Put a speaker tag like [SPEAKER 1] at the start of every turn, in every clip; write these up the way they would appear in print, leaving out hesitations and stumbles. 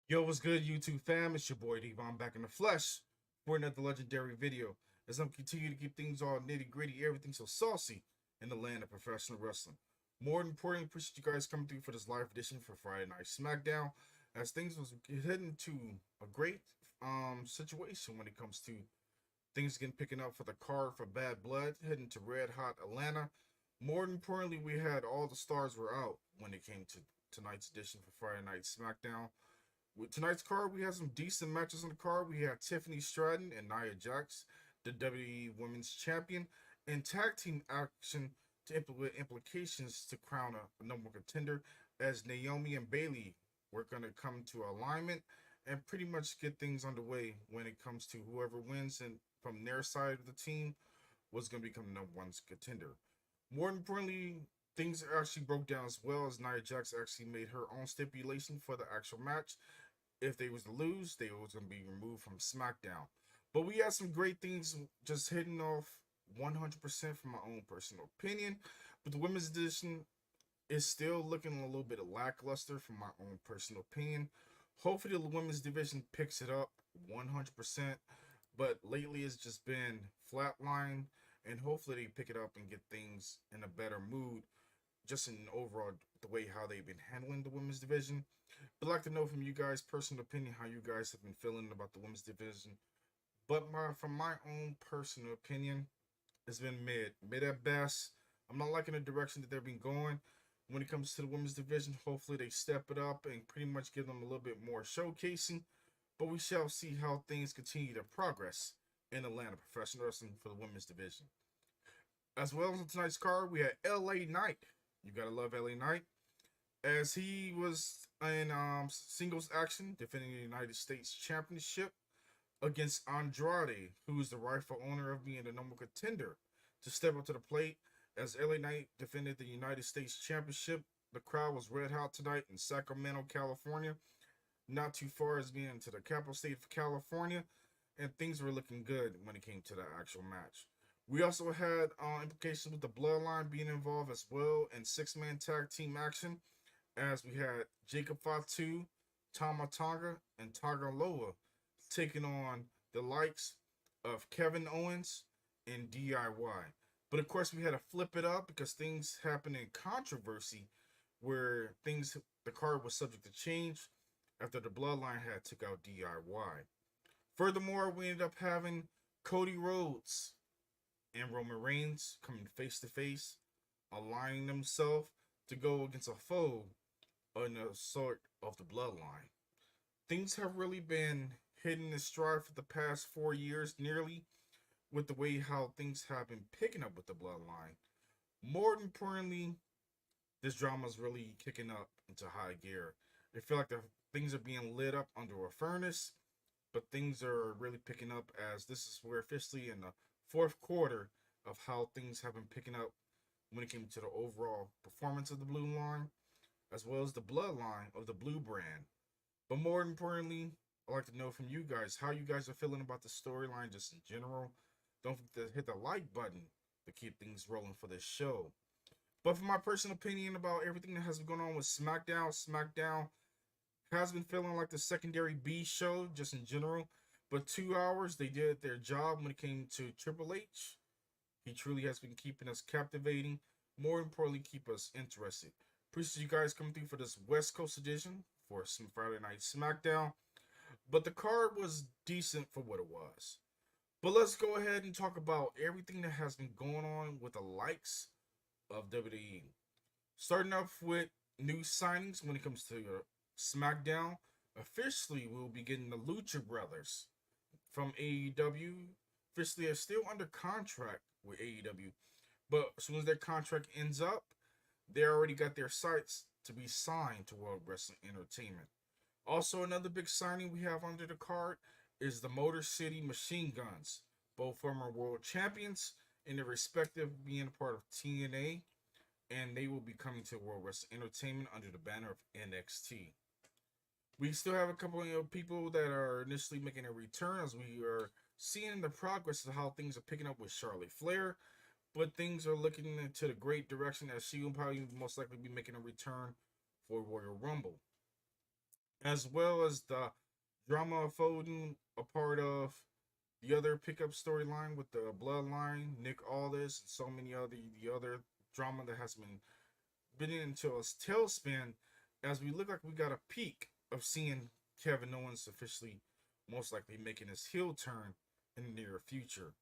[SPEAKER 1] Yo, what's good, YouTube fam? It's your boy Devon back in the flesh for another legendary video. As I'm continuing to keep things all nitty gritty, everything so saucy in the land of professional wrestling. More importantly, appreciate you guys coming through for this live edition for Friday Night Smackdown. As things was heading to a great situation when it comes to things getting picking up for the card for Bad Blood, heading to Red Hot Atlanta. More importantly, we had all the stars were out when it came to tonight's edition for Friday Night Smackdown. With tonight's card, we have some decent matches on the card. We have Tiffany Stratton and Nia Jax, the WWE Women's Champion, and tag team action to implement implications to crown a number one contender as Naomi and Bailey were going to come to alignment and pretty much get things underway when it comes to whoever wins and from their side of the team was going to become the number one contender. More importantly, things actually broke down as well as Nia Jax actually made her own stipulation for the actual match. If they was to lose, they was gonna be removed from SmackDown. But we had some great things just hitting off 100% from my own personal opinion. But the women's edition is still looking a little bit lackluster from my own personal opinion. Hopefully the women's division picks it up 100%. But lately it's just been flatline, and hopefully they pick it up and get things in a better mood just in overall the way how they've been handling the women's division. But I'd like to know from you guys, personal opinion, how you guys have been feeling about the women's division. But from my own personal opinion, it's been mid at best. I'm not liking the direction that they've been going when it comes to the women's division. Hopefully they step it up and pretty much give them a little bit more showcasing. But we shall see how things continue to progress in Atlanta professional wrestling for the women's division. As well as on tonight's card, we had LA Knight. You gotta love LA Knight, as he was in singles action defending the United States Championship against Andrade, who is the rightful owner of being the number one contender, to step up to the plate as LA Knight defended the United States Championship. The crowd was red hot tonight in Sacramento, California, not too far as being to the capital state of California, and things were looking good when it came to the actual match. We also had implications with the Bloodline being involved as well in six-man tag team action, as we had Jacob Fatu, Tama Tonga, and Tagaloa taking on the likes of Kevin Owens and DIY. But of course, we had to flip it up because things happened in controversy where the card was subject to change after the Bloodline had took out DIY. Furthermore, we ended up having Cody Rhodes and Roman Reigns coming face to face, aligning themselves to go against a foe in a sort of the Bloodline. Things have really been hitting the stride for the past 4 years, nearly, with the way how things have been picking up with the Bloodline. More importantly, this drama is really kicking up into high gear. I feel like the things are being lit up under a furnace, but things are really picking up as this is where officially in the fourth quarter of how things have been picking up when it came to the overall performance of the Blue Line, as well as the bloodline of the Blue brand. But more importantly, I'd like to know from you guys how you guys are feeling about the storyline just in general. Don't forget to hit the like button to keep things rolling for this show. But for my personal opinion about everything that has been going on with SmackDown has been feeling like the secondary B show just in general. But 2 hours, they did their job when it came to Triple H. He truly has been keeping us captivating. More importantly, keep us interested. Appreciate you guys coming through for this West Coast edition for some Friday Night Smackdown. But the card was decent for what it was. But let's go ahead and talk about everything that has been going on with the likes of WWE. Starting off with new signings when it comes to SmackDown. Officially, we'll be getting the Lucha Brothers from AEW. Officially, are still under contract with AEW. But as soon as their contract ends up, they already got their sites to be signed to World Wrestling Entertainment. Also, another big signing we have under the card is the Motor City Machine Guns, both former world champions in their respective being a part of TNA, and they will be coming to World Wrestling Entertainment under the banner of NXT. We still have a couple of people that are initially making a return as we are seeing the progress of how things are picking up with Charlotte Flair, but things are looking into the great direction as she will probably most likely be making a return for Royal Rumble. as well as the drama unfolding a part of the other pickup storyline with the Bloodline, Nick Aldis, and so many other the other drama that has been into a tailspin as we look like we got a peak of seeing Kevin Owens officially most likely making his heel turn in the near future.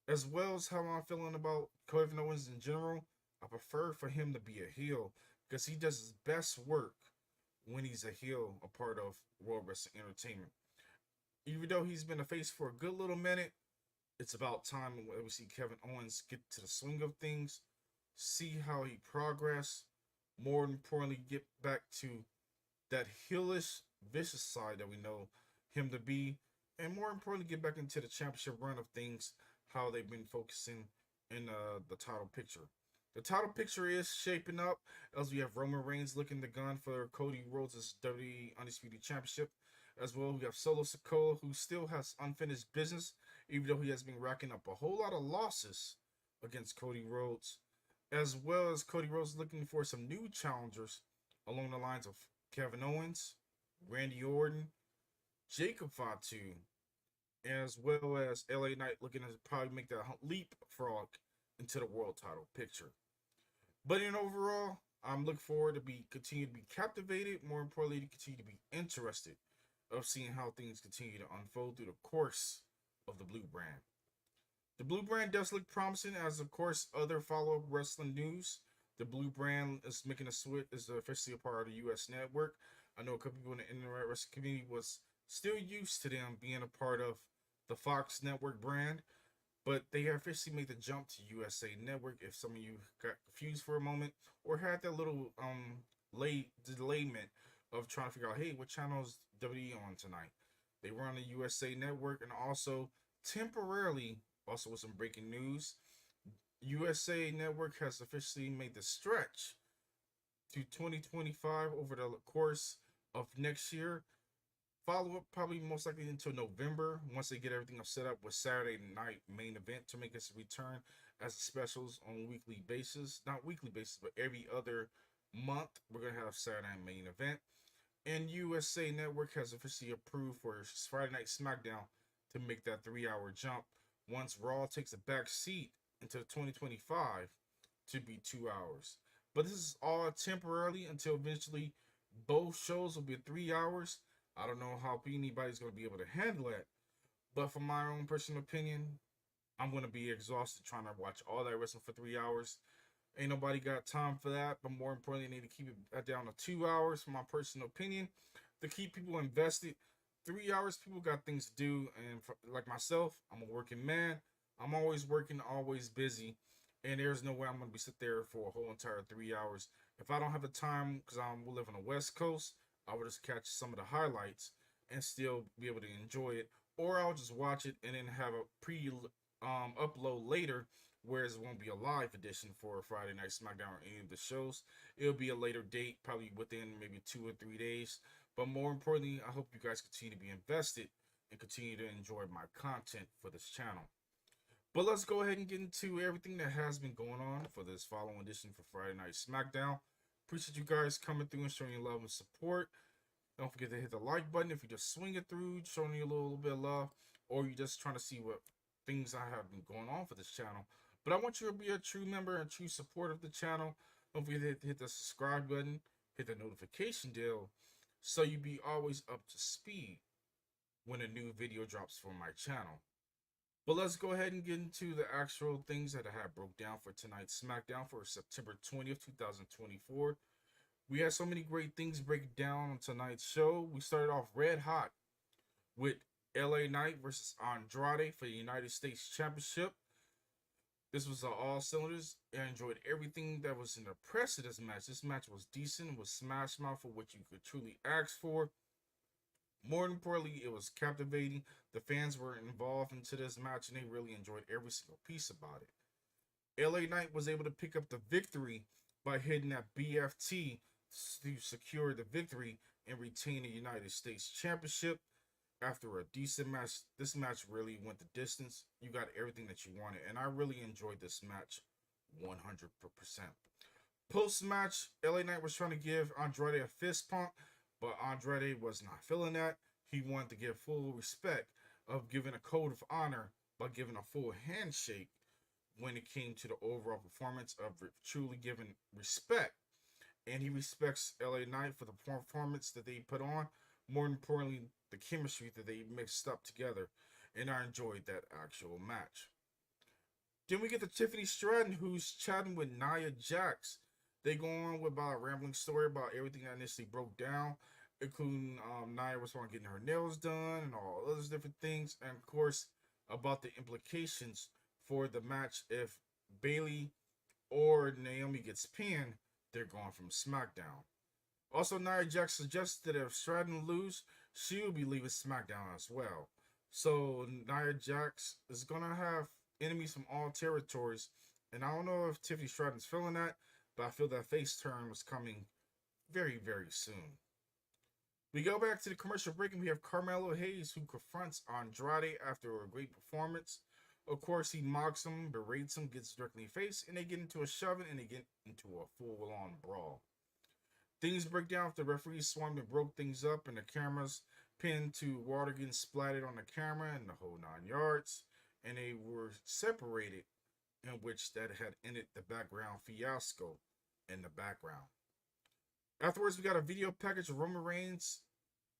[SPEAKER 1] As well as how I'm feeling about Kevin Owens in general, I prefer for him to be a heel because he does his best work when he's a heel, a part of World Wrestling Entertainment. Even though he's been a face for a good little minute, it's about time we see Kevin Owens get to the swing of things, see how he progress, more importantly, get back to that heelish, vicious side that we know him to be, and more importantly, get back into the championship run of things, how they've been focusing in the title picture. The title picture is shaping up as we have Roman Reigns looking the gun for Cody Rhodes' WWE Undisputed Championship. As well, we have Solo Sikoa, who still has unfinished business, even though he has been racking up a whole lot of losses against Cody Rhodes. As well as Cody Rhodes looking for some new challengers along the lines of Kevin Owens, Randy Orton, Jacob Fatu, as well as LA Knight looking to probably make that leapfrog into the world title picture. But in overall, I'm looking forward to be continue to be captivated, more importantly, to continue to be interested of seeing how things continue to unfold through the course of the Blue Brand. The Blue Brand does look promising, as of course other follow-up wrestling news. The Blue Brand is making a switch, is officially a part of the U.S. network. I know a couple people in the internet wrestling community was still used to them being a part of the Fox Network brand, but they have officially made the jump to USA Network. If some of you got confused for a moment or had that little delayment of trying to figure out, hey, what channel is WWE on tonight? They were on the USA Network, and also temporarily, also with some breaking news, USA Network has officially made the stretch to 2025 over the course of next year. Follow up probably most likely until November once they get everything set up with Saturday night main event to make its return as specials on a weekly basis. Not weekly basis, but every other month we're gonna have Saturday night main event. And USA Network has officially approved for Friday Night Smackdown to make that 3 hour jump once Raw takes a back seat into 2025 to be 2 hours. But this is all temporarily until eventually both shows will be 3 hours. I don't know how anybody's going to be able to handle it, but from my own personal opinion, I'm going to be exhausted trying to watch all that wrestling for 3 hours. Ain't nobody got time for that, but more importantly, they need to keep it down to 2 hours, from my personal opinion, to keep people invested. 3 hours, people got things to do, and for, like myself, I'm a working man. I'm always working, always busy, and there's no way I'm gonna be sit there for a whole entire 3 hours. If I don't have the time, because I live on the West Coast, I will just catch some of the highlights and still be able to enjoy it, or I'll just watch it and then have a pre upload later, whereas it won't be a live edition for Friday Night Smackdown or any of the shows. It'll be a later date, probably within maybe 2 or 3 days. But more importantly, I hope you guys continue to be invested and continue to enjoy my content for this channel. But let's go ahead and get into everything that has been going on for this following edition for Friday Night Smackdown. Appreciate you guys coming through and showing your love and support. Don't forget to hit the like button if you just swing it through, showing you a little bit of love, or you're just trying to see what things I have been going on for this channel. But I want you to be a true member and true supporter of the channel. Don't forget to hit the subscribe button, hit the notification bell, so you be always up to speed when a new video drops from my channel. But let's go ahead and get into the actual things that I have broke down for tonight's SmackDown for September 20th, 2024. We had so many great things break down on tonight's show. We started off red hot with LA Knight versus Andrade for the United States Championship. This was all cylinders. I enjoyed everything that was in the press of this match. This match was decent, was smash mouth for what you could truly ask for. More importantly, it was captivating. The fans were involved into this match and they really enjoyed every single piece about it. LA Knight was able to pick up the victory by hitting that BFT to secure the victory and retain the United States Championship. After a decent match, this match really went the distance. You got everything that you wanted, and I really enjoyed this match 100%. Post-match, LA Knight was trying to give Andrade a fist pump, But Andrade was not feeling that. He wanted to give full respect of giving a code of honor by giving a full handshake when it came to the overall performance of truly giving respect. And he respects LA Knight for the performance that they put on. More importantly, the chemistry that they mixed up together. And I enjoyed that actual match. Then we get to Tiffany Stratton, who's chatting with Nia Jax. They go on with about a rambling story about everything that initially broke down, including Nia was on getting her nails done and all those different things, and of course about the implications for the match if Bayley or Naomi gets pinned, they're gone from SmackDown. Also, Nia Jax suggested that if Stratton lose, she will be leaving SmackDown as well. So Nia Jax is gonna have enemies from all territories, and I don't know if Tiffany Stratton's feeling that, but I feel that face turn was coming very, very soon. We go back to the commercial break and we have Carmelo Hayes who confronts Andrade after a great performance. Of course, he mocks him, berates him, gets directly in the face, and they get into a shoving and they get into a full-on brawl. Things break down after the referee swarmed and broke things up, and the cameras pinned to water getting splattered on the camera and the whole 9 yards. And they were separated, in which that had ended the background fiasco in the background. Afterwards, we got a video package of Roman Reigns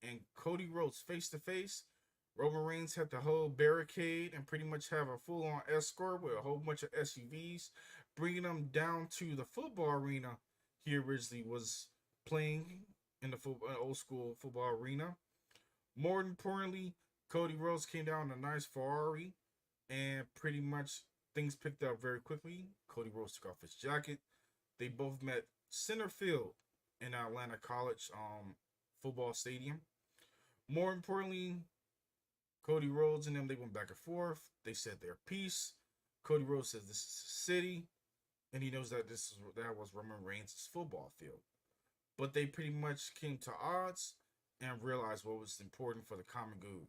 [SPEAKER 1] and Cody Rhodes face to face. Roman Reigns had the whole barricade and pretty much have a full on escort with a whole bunch of SUVs, bringing them down to the football arena he originally was playing in the old school football arena. More importantly, Cody Rhodes came down in a nice Ferrari, and pretty much things picked up very quickly. Cody Rhodes took off his jacket. They both met center field in Atlanta College football stadium. More importantly, Cody Rhodes and them, they went back and forth. They said their piece. Cody Rhodes says this is his city, and he knows that that was Roman Reigns' football field. But they pretty much came to odds and realized what was important for the common good.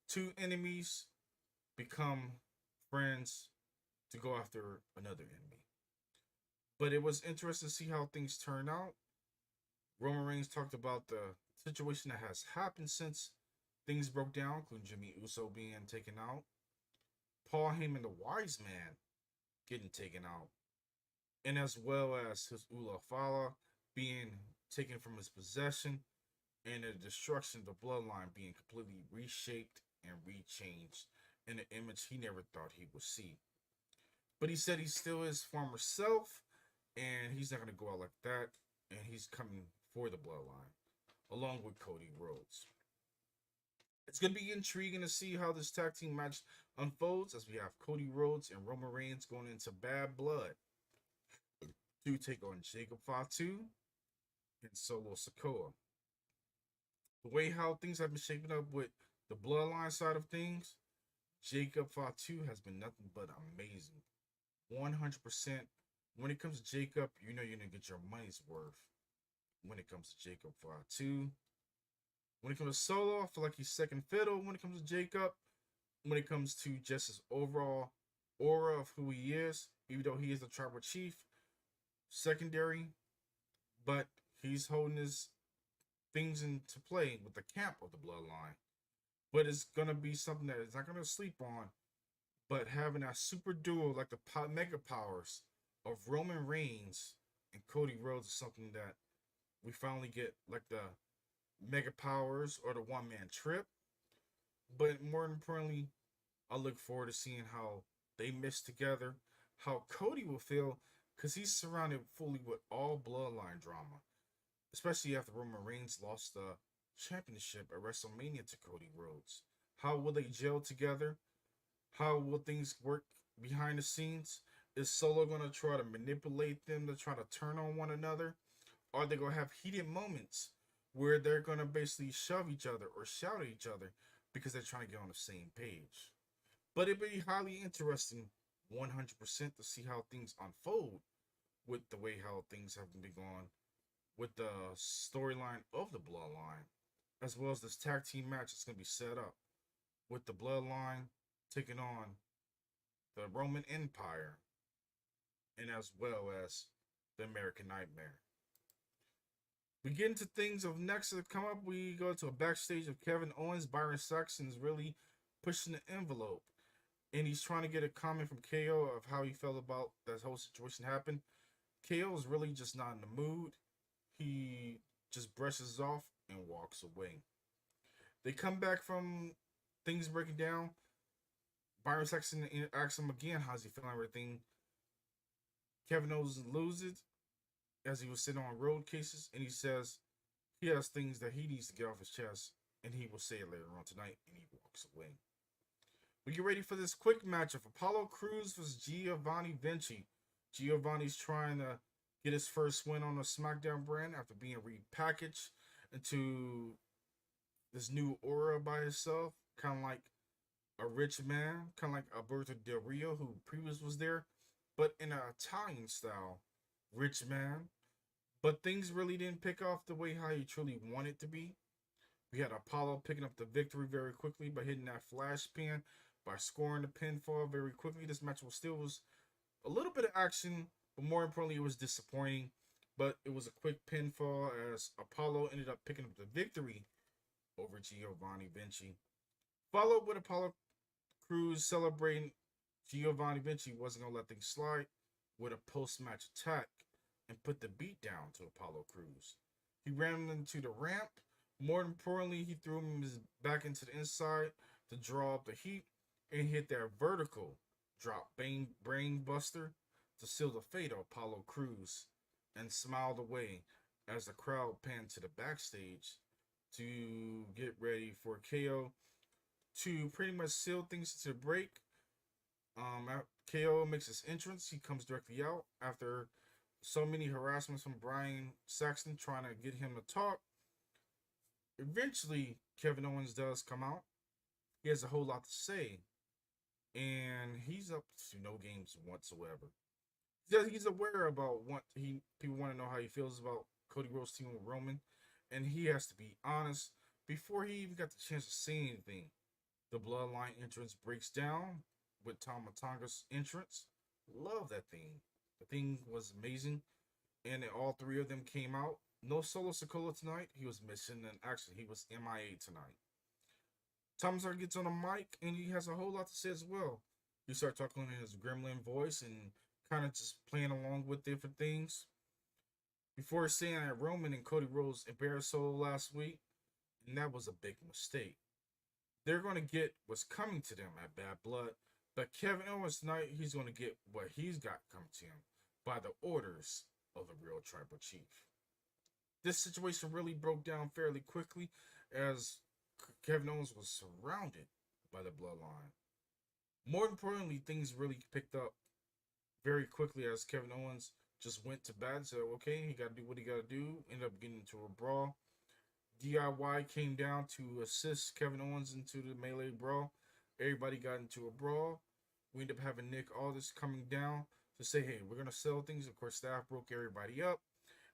[SPEAKER 1] Two enemies become friends to go after another enemy. But it was interesting to see how things turned out. Roman Reigns talked about the situation that has happened since things broke down, including Jimmy Uso being taken out, Paul Heyman, the Wise Man, getting taken out, and as well as his Ula Fala being taken from his possession, and the destruction of the Bloodline being completely reshaped and rechanged in an image he never thought he would see. But he said he's still his former self, and he's not going to go out like that, and he's coming for the Bloodline, along with Cody Rhodes. It's going to be intriguing to see how this tag team match unfolds, as we have Cody Rhodes and Roman Reigns going into Bad Blood to take on Jacob Fatu and Solo Sikoa. The way how things have been shaping up with the Bloodline side of things, Jacob Fatu has been nothing but amazing. 100%. When it comes to Jacob, you know you're going to get your money's worth. When it comes to Jacob Fatu, when it comes to Solo, I feel like he's second fiddle. When it comes to Jacob, when it comes to just his overall aura of who he is, even though he is the tribal chief, secondary, but he's holding his things into play with the camp of the Bloodline. But it's gonna be something that is not gonna sleep on. But having that super duo like the mega powers of Roman Reigns and Cody Rhodes is something that we finally get, like the mega powers or the one man trip. But more importantly, I look forward to seeing how they mix together, how Cody will feel, because he's surrounded fully with all Bloodline drama, especially after Roman Reigns lost the championship at WrestleMania to Cody Rhodes. How will they gel together? How will things work behind the scenes? Is Solo going to try to manipulate them to try to turn on one another? Are they going to have heated moments where they're going to basically shove each other or shout at each other because they're trying to get on the same page? But it'd be highly interesting 100% to see how things unfold with the way how things have been going with the storyline of the Bloodline, as well as this tag team match that's going to be set up with the Bloodline taking on the Roman Empire, and as well as the American Nightmare. We get into things of next to come up. We go to a backstage of Kevin Owens. Byron Saxton's really pushing the envelope, and he's trying to get a comment from KO of how he felt about that whole situation happened. KO is really just not in the mood. He just brushes off and walks away. They come back from things breaking down. Byron Saxton asks him again, how's he feeling, everything. Kevin Owens loses as he was sitting on road cases, and he says he has things that he needs to get off his chest, and he will say it later on tonight, and he walks away. We get ready for this quick match of Apollo Crews versus Giovanni Vinci. Giovanni's trying to get his first win on the SmackDown brand after being repackaged into this new aura by himself, kind of like a rich man, kind of like Alberto Del Rio, who previously was there, but in an Italian style, rich man. But things really didn't pick off the way how he truly wanted to be. We had Apollo picking up the victory very quickly by hitting that flash pin, by scoring the pinfall very quickly. This match was a little bit of action, but more importantly, it was disappointing. But it was a quick pinfall as Apollo ended up picking up the victory over Giovanni Vinci. Followed with Apollo Crews celebrating Giovanni Vinci wasn't going to let things slide with a post-match attack and put the beat down to Apollo Crews. He ran him into the ramp. More importantly, he threw him back into the inside to draw up the heat and hit that vertical drop brain buster to seal the fate of Apollo Crews and smiled away as the crowd panned to the backstage to get ready for KO to pretty much seal things to the break. KO makes his entrance. He comes directly out after so many harassments from Byron Saxton trying to get him to talk. Eventually, Kevin Owens does come out. He has a whole lot to say, and he's up to no games whatsoever. He's aware about what people want to know how he feels about Cody Rhodes' team with Roman, and he has to be honest before he even got the chance to say anything. The Bloodline entrance breaks down with Tama Tonga's entrance. Love that thing. The thing was amazing, and all three of them came out. No Solo Sikoa tonight. He was missing, and actually, he was MIA tonight. Tomzar gets on the mic, and he has a whole lot to say as well. He starts talking in his gremlin voice and kind of just playing along with different things. Before saying that Roman and Cody Rhodes embarrassed Solo last week, and that was a big mistake. They're going to get what's coming to them at Bad Blood, but Kevin Owens tonight, he's going to get what he's got coming to him by the orders of the real Tribal Chief. This situation really broke down fairly quickly as Kevin Owens was surrounded by the Bloodline. More importantly, things really picked up very quickly as Kevin Owens just went to bat and said, okay, he got to do what he got to do. Ended up getting into a brawl. DIY came down to assist Kevin Owens into the melee brawl. Everybody got into a brawl. We ended up having Nick Aldis coming down to say, hey, we're going to settle things. Of course, staff broke everybody up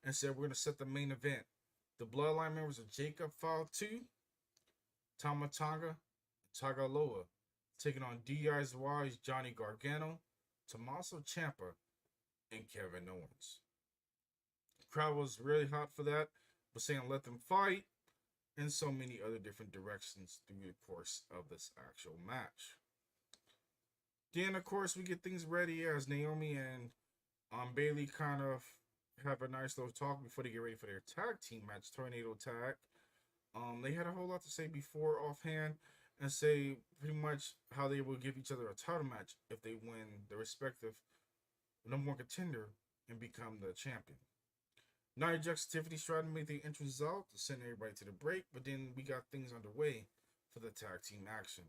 [SPEAKER 1] and said, we're going to set the main event. The Bloodline members of Jacob Fatu, Tama Tonga, Tagaloa, taking on DIY's Johnny Gargano, Tommaso Ciampa, and Kevin Owens. The crowd was really hot for that, was saying let them fight, and so many other different directions through the course of this actual match. Then, of course, we get things ready as Naomi and Bailey kind of have a nice little talk before they get ready for their tag team match, Tornado Tag. They had a whole lot to say before offhand and say pretty much how they will give each other a title match if they win the respective number one contender and become the champion. Nia Jax and Tiffany Stratton made their entrance out to send everybody to the break, but then we got things underway for the tag team action.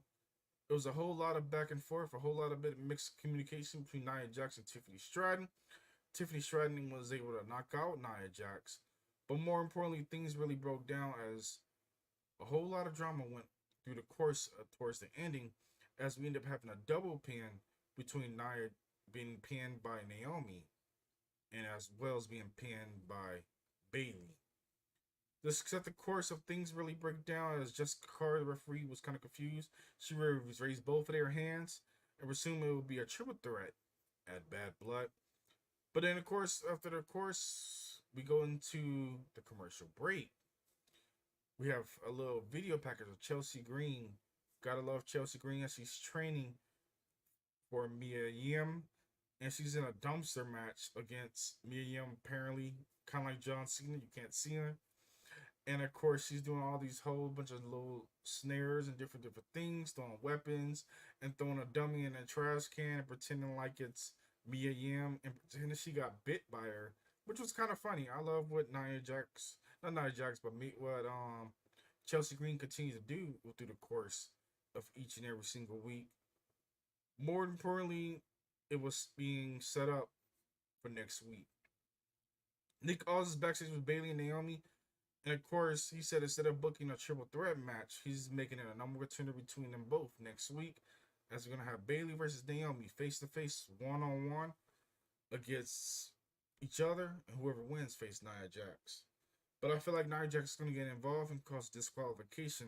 [SPEAKER 1] It was a whole lot of back and forth, a whole lot of bit of mixed communication between Nia Jax and Tiffany Stratton. Tiffany Stratton was able to knock out Nia Jax, but more importantly, things really broke down as a whole lot of drama went through the course towards the ending, as we ended up having a double pin between Nia being pinned by Naomi and as well as being pinned by Bailey. This set the course of things really break down as Jessica Carr, the referee, was kind of confused. She raised both of their hands and assumed it would be a triple threat at Bad Blood. But then, of course, after the course, we go into the commercial break. We have a little video package of Chelsea Green. Gotta love Chelsea Green as she's training for Mia Yim. And she's in a dumpster match against Mia Yim, apparently. Kind of like John Cena. You can't see her. And of course, she's doing all these whole bunch of little snares and different things, throwing weapons and throwing a dummy in a trash can and pretending like it's Mia Yim and pretending she got bit by her, which was kind of funny. I love what what Chelsea Green continues to do through the course of each and every single week. More importantly, it was being set up for next week. Nick Aldis is backstage with Bayley and Naomi. And of course, he said instead of booking a triple threat match, he's making it a number one contender between them both next week. As we're going to have Bayley versus Naomi face to face, one on one against each other. And whoever wins face Nia Jax. But I feel like Nia Jax is going to get involved and cause disqualification.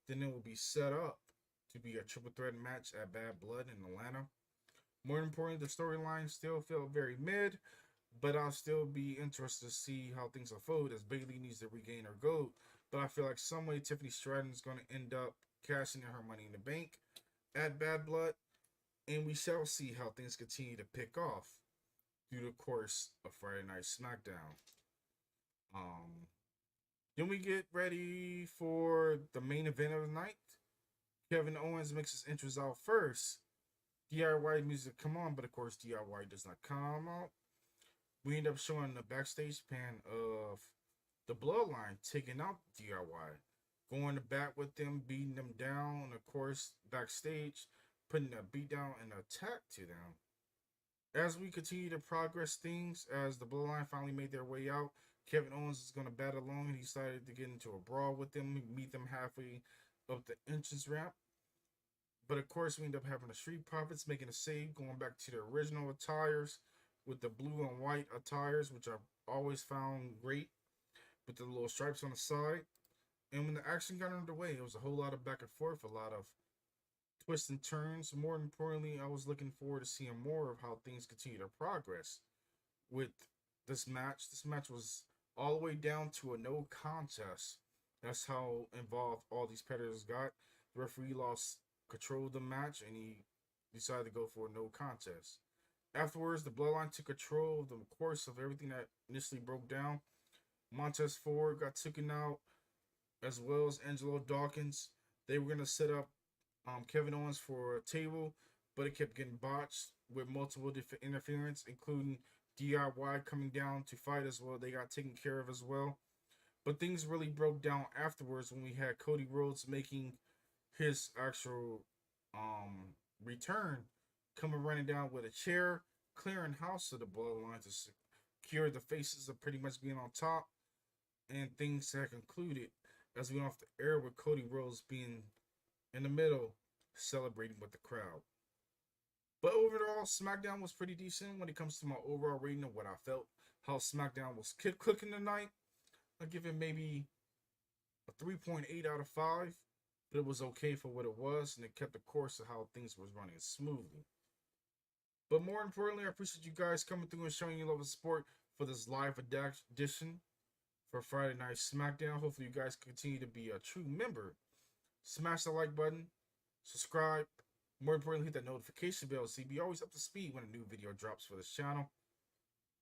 [SPEAKER 1] Then it will be set up to be a triple threat match at Bad Blood in Atlanta. More importantly, the storyline still felt very mid. But I'll still be interested to see how things unfold as Bayley needs to regain her gold. But I feel like some way Tiffany Stratton is going to end up cashing in her Money in the Bank at Bad Blood. And we shall see how things continue to pick off through the course of Friday Night Smackdown. Then we get ready for the main event of the night. Kevin Owens makes his entrance out first. DIY music come on, but of course DIY does not come out. We end up showing the backstage pan of the Bloodline taking out DIY, going to bat with them, beating them down, and of course, backstage, putting a beat down and attack to them. As we continue to progress things, as the Bloodline finally made their way out, Kevin Owens is going to bat along, and he decided to get into a brawl with them, meet them halfway up the entrance ramp. But of course, we end up having the Street Profits making a save, going back to their original attires, with the blue and white attires, which I've always found great, with the little stripes on the side. And when the action got underway, it was a whole lot of back and forth, a lot of twists and turns. More importantly, I was looking forward to seeing more of how things continue to progress with this match. This match was all the way down to a no contest. That's how involved all these competitors got. The referee lost control of the match, and he decided to go for a no contest. Afterwards, the Bloodline took control of the course of everything that initially broke down. Montez Ford got taken out, as well as Angelo Dawkins. They were going to set up Kevin Owens for a table, but it kept getting botched with multiple different interference, including DIY coming down to fight as well. They got taken care of as well. But things really broke down afterwards when we had Cody Rhodes making his actual return, coming running down with a chair, clearing house of the Bloodline to secure the faces of pretty much being on top. And things had concluded as we went off the air with Cody Rhodes being in the middle, celebrating with the crowd. But overall, SmackDown was pretty decent when it comes to my overall rating of what I felt. How SmackDown was cooking tonight. I give it maybe a 3.8 out of 5. But it was okay for what it was, and it kept the course of how things was running smoothly. But more importantly, I appreciate you guys coming through and showing your love and support for this live edition for Friday Night Smackdown. Hopefully you guys continue to be a true member. Smash the like button, subscribe, more importantly, hit that notification bell so you be always up to speed when a new video drops for this channel.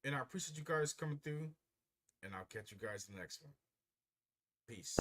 [SPEAKER 1] And I appreciate you guys coming through, and I'll catch you guys in the next one. Peace.